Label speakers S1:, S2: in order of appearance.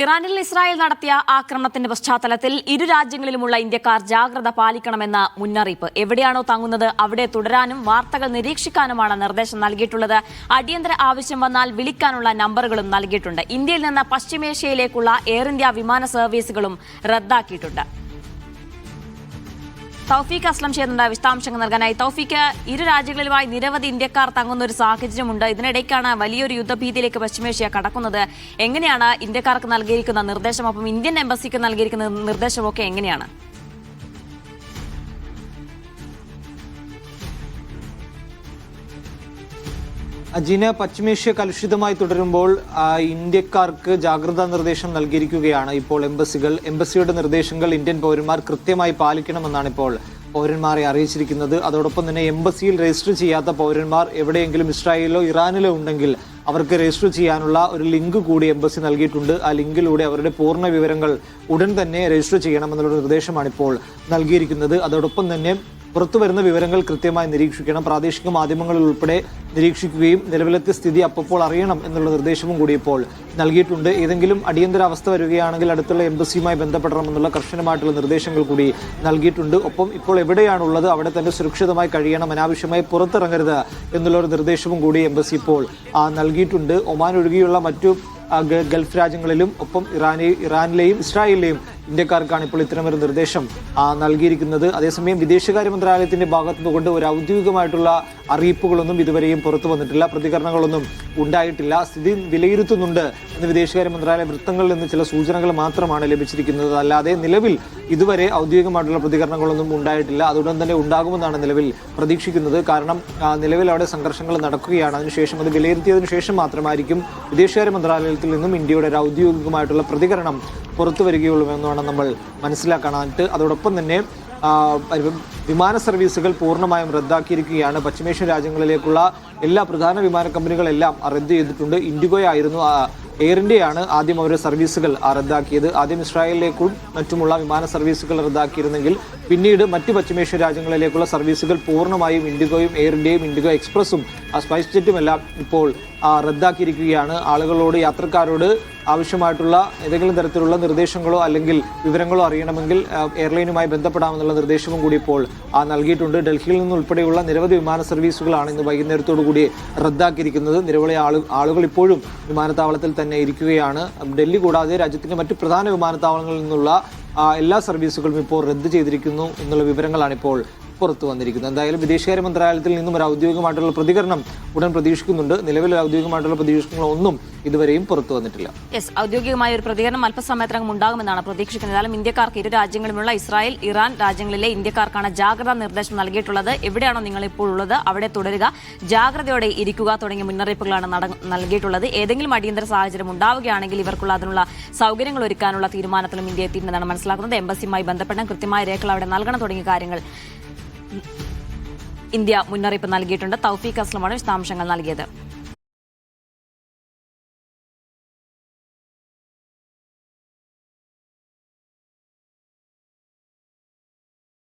S1: ഇറാനിൽ ഇസ്രായേൽ നടത്തിയ ആക്രമണത്തിന്റെ പശ്ചാത്തലത്തിൽ ഇരു രാജ്യങ്ങളിലുമുള്ള ഇന്ത്യക്കാർ ജാഗ്രത പാലിക്കണമെന്ന മുന്നറിയിപ്പ്. എവിടെയാണോ തങ്ങുന്നത് അവിടെ തുടരാനും വാർത്തകൾ നിരീക്ഷിക്കാനുമാണ് നിർദ്ദേശം നൽകിയിട്ടുള്ളത്. അടിയന്തര ആവശ്യം വന്നാൽ വിളിക്കാനുള്ള നമ്പറുകളും നൽകിയിട്ടുണ്ട്. ഇന്ത്യയിൽ നിന്ന് പശ്ചിമേഷ്യയിലേക്കുള്ള എയർ ഇന്ത്യ വിമാന സർവീസുകളും റദ്ദാക്കിയിട്ടുണ്ട്. തൗഫീഖ് അസ്ലം ചെയ്യുന്നുണ്ട് വിശദാംശങ്ങൾ നൽകാനായി. തൗഫീഖ്, ഇരു രാജ്യങ്ങളിലുമായി നിരവധി ഇന്ത്യക്കാർ തങ്ങുന്ന ഒരു സാഹചര്യമുണ്ട്. ഇതിനിടയ്ക്കാണ് വലിയൊരു യുദ്ധഭീതിയിലേക്ക് പശ്ചിമേഷ്യ കടക്കുന്നത്. എങ്ങനെയാണ് ഇന്ത്യക്കാർക്ക് നൽകിയിരിക്കുന്ന നിർദ്ദേശം, അപ്പം ഇന്ത്യൻ എംബസിക്ക് നൽകിയിരിക്കുന്ന നിർദ്ദേശമൊക്കെ എങ്ങനെയാണ്?
S2: അജീന, പശ്ചിമേഷ്യ കലുഷിതമായി തുടരുമ്പോൾ ഇന്ത്യക്കാർക്ക് ജാഗ്രതാ നിർദ്ദേശം നൽകിയിരിക്കുകയാണ്. ഇപ്പോൾ എംബസിയുടെ നിർദ്ദേശങ്ങൾ ഇന്ത്യൻ പൗരന്മാർ കൃത്യമായി പാലിക്കണമെന്നാണ് ഇപ്പോൾ പൗരന്മാരെ അറിയിച്ചിരിക്കുന്നത്. അതോടൊപ്പം തന്നെ എംബസിയിൽ രജിസ്റ്റർ ചെയ്യാത്ത പൗരന്മാർ എവിടെയെങ്കിലും ഇസ്രായേലിലോ ഇറാനിലോ ഉണ്ടെങ്കിൽ അവർക്ക് രജിസ്റ്റർ ചെയ്യാനുള്ള ഒരു ലിങ്ക് കൂടി എംബസി നൽകിയിട്ടുണ്ട്. ആ ലിങ്കിലൂടെ അവരുടെ പൂർണ്ണ വിവരങ്ങൾ ഉടൻ തന്നെ രജിസ്റ്റർ ചെയ്യണമെന്നുള്ള നിർദ്ദേശമാണ് ഇപ്പോൾ നൽകിയിരിക്കുന്നത്. അതോടൊപ്പം തന്നെ പുറത്തുവരുന്ന വിവരങ്ങൾ കൃത്യമായി നിരീക്ഷിക്കണം. പ്രാദേശിക മാധ്യമങ്ങളിൽ ഉൾപ്പെടെ നിരീക്ഷിക്കുകയും നിലവിലത്തെ സ്ഥിതി അപ്പോൾ അറിയണം എന്നുള്ള നിർദ്ദേശവും കൂടി ഇപ്പോൾ നൽകിയിട്ടുണ്ട്. ഏതെങ്കിലും അടിയന്തരാവസ്ഥ വരികയാണെങ്കിൽ അടുത്തുള്ള എംബസിയുമായി ബന്ധപ്പെടണമെന്നുള്ള കർശനമായിട്ടുള്ള നിർദ്ദേശങ്ങൾ കൂടി നൽകിയിട്ടുണ്ട്. ഒപ്പം ഇപ്പോൾ എവിടെയാണുള്ളത് അവിടെ തന്നെ സുരക്ഷിതമായി കഴിയണം, അനാവശ്യമായി പുറത്തിറങ്ങരുത് എന്നുള്ള ഒരു നിർദ്ദേശവും കൂടി എംബസി ഇപ്പോൾ നൽകിയിട്ടുണ്ട്. ഒമാൻ ഒഴികെയുള്ള മറ്റു ഗൾഫ് രാജ്യങ്ങളിലും ഒപ്പം ഇറാനിലെയും ഇസ്രായേലിലെയും ഇന്ത്യക്കാർക്കാണ് ഇപ്പോൾ ഇത്തരമൊരു നിർദ്ദേശം നൽകിയിരിക്കുന്നത്. അതേസമയം വിദേശകാര്യ മന്ത്രാലയത്തിന്റെ ഭാഗത്തുനിന്നുകൊണ്ട് ഒരു ഔദ്യോഗികമായിട്ടുള്ള അറിയിപ്പുകളൊന്നും ഇതുവരെയും പുറത്തു വന്നിട്ടില്ല, പ്രതികരണങ്ങളൊന്നും ഉണ്ടായിട്ടില്ല. സ്ഥിതി വിലയിരുത്തുന്നുണ്ട് എന്ന് വിദേശകാര്യ മന്ത്രാലയ വൃത്തങ്ങളിൽ നിന്ന് ചില സൂചനകൾ മാത്രമാണ് ലഭിച്ചിരിക്കുന്നത്. അല്ലാതെ നിലവിൽ ഇതുവരെ ഔദ്യോഗികമായിട്ടുള്ള പ്രതികരണങ്ങളൊന്നും ഉണ്ടായിട്ടില്ല. അതുകൊണ്ട് തന്നെ ഉണ്ടാകുമെന്നാണ് നിലവിൽ പ്രതീക്ഷിക്കുന്നത്. കാരണം നിലവിൽ അവിടെ സംഘർഷങ്ങൾ നടക്കുകയാണ്. അതിനുശേഷം അത് വിലയിരുത്തിയതിനു ശേഷം മാത്രമായിരിക്കും വിദേശകാര്യ മന്ത്രാലയത്തിൽ നിന്നും ഇന്ത്യയുടെ ഒരു ഔദ്യോഗികമായിട്ടുള്ള പ്രതികരണം പുറത്തു വരികയുള്ളൂ എന്നാണ് നമ്മൾ മനസ്സിലാക്കാനായിട്ട്. അതോടൊപ്പം തന്നെ വിമാന സർവീസുകൾ പൂർണ്ണമായും റദ്ദാക്കിയിരിക്കുകയാണ്. പശ്ചിമേഷ്യൻ രാജ്യങ്ങളിലേക്കുള്ള എല്ലാ പ്രധാന വിമാന കമ്പനികളെല്ലാം റദ്ദ് ചെയ്തിട്ടുണ്ട്. ഇൻഡിഗോയായിരുന്നു, എയർ ഇന്ത്യയാണ് ആദ്യം അവരുടെ സർവീസുകൾ റദ്ദാക്കിയത്. ആദ്യം ഇസ്രായേലിലേക്കും മറ്റുമുള്ള വിമാന സർവീസുകൾ റദ്ദാക്കിയിരുന്നെങ്കിൽ പിന്നീട് മറ്റ് പശ്ചിമേഷ്യൻ രാജ്യങ്ങളിലേക്കുള്ള സർവീസുകൾ പൂർണ്ണമായും ഇൻഡിഗോയും എയർ ഇന്ത്യയും ഇൻഡിഗോ എക്സ്പ്രസും സ്പൈസ് ജെറ്റുമെല്ലാം ഇപ്പോൾ റദ്ദാക്കിയിരിക്കുകയാണ്. ആളുകളോട്, യാത്രക്കാരോട് ആവശ്യമായിട്ടുള്ള ഏതെങ്കിലും തരത്തിലുള്ള നിർദ്ദേശങ്ങളോ അല്ലെങ്കിൽ വിവരങ്ങളോ അറിയണമെങ്കിൽ എയർലൈനുമായി ബന്ധപ്പെടാമെന്നുള്ള നിർദ്ദേശവും കൂടി ഇപ്പോൾ നൽകിയിട്ടുണ്ട്. ഡൽഹിയിൽ നിന്നുൾപ്പെടെയുള്ള നിരവധി വിമാന സർവീസുകളാണ് ഇന്ന് വൈകുന്നേരത്തോടു കൂടി റദ്ദാക്കിയിരിക്കുന്നത്. നിരവധി ആളുകൾ ഇപ്പോഴും വിമാനത്താവളത്തിൽ തന്നെ ഇരിക്കുകയാണ്. ഡൽഹി കൂടാതെ രാജ്യത്തിന്റെ മറ്റ് പ്രധാന വിമാനത്താവളങ്ങളിൽ നിന്നുള്ള എല്ലാ സർവീസുകളും ഇപ്പോൾ റദ്ദ് ചെയ്തിരിക്കുന്നു എന്നുള്ള വിവരങ്ങളാണ് ഇപ്പോൾ പുറത്തു വന്നിരിക്കുന്നത്. എന്തായാലും വിദേശകാര്യ മന്ത്രാലയത്തിൽ നിന്നും ഒരു ഔദ്യോഗികമായിട്ടുള്ള പ്രതികരണം ഉടൻ പ്രതീക്ഷിക്കുന്നുണ്ട്. നിലവിൽ ഔദ്യോഗികമായിട്ടുള്ള പ്രതികരണങ്ങളൊന്നും ഇതുവരെയും പുറത്തു വന്നിട്ടില്ല.
S1: ഔദ്യോഗികമായ ഒരു പ്രതികരണം അല്പസമയത്തിനകം ഉണ്ടാകുമെന്നാണ് പ്രതീക്ഷിക്കുന്നത്. എന്നാലും ഇന്ത്യക്കാർക്ക് ഇരു രാജ്യങ്ങളിലുമുള്ള ഇസ്രായേൽ, ഇറാൻ രാജ്യങ്ങളിലെ ഇന്ത്യക്കാർക്കാണ് ജാഗ്രതാ നിർദ്ദേശം നൽകിയിട്ടുള്ളത്. എവിടെയാണോ നിങ്ങൾ ഇപ്പോൾ ഉള്ളത് അവിടെ തുടരുക, ജാഗ്രതയോടെ ഇരിക്കുക തുടങ്ങിയ മുന്നറിയിപ്പുകളാണ് നൽകിയിട്ടുള്ളത്. ഏതെങ്കിലും അടിയന്തര സാഹചര്യം ഉണ്ടാവുകയാണെങ്കിൽ ഇവർക്കുള്ള അതിനുള്ള സൗകര്യങ്ങൾ ഒരുക്കാനുള്ള തീരുമാനത്തിലും ഇന്ത്യ എത്തിയിട്ടുണ്ടെന്നാണ് മനസ്സിലാക്കുന്നത്. എംബസിയുമായി ബന്ധപ്പെടാൻ കൃത്യമായ രേഖകൾ അവിടെ നൽകണം തുടങ്ങിയ കാര്യങ്ങൾ ഇന്ത്യ മുന്നറിയിപ്പ് നൽകിയിട്ടുണ്ട്. തൗഫീഖ് അസ്ലമാണ് വിശദാംശങ്ങൾ നൽകിയത്.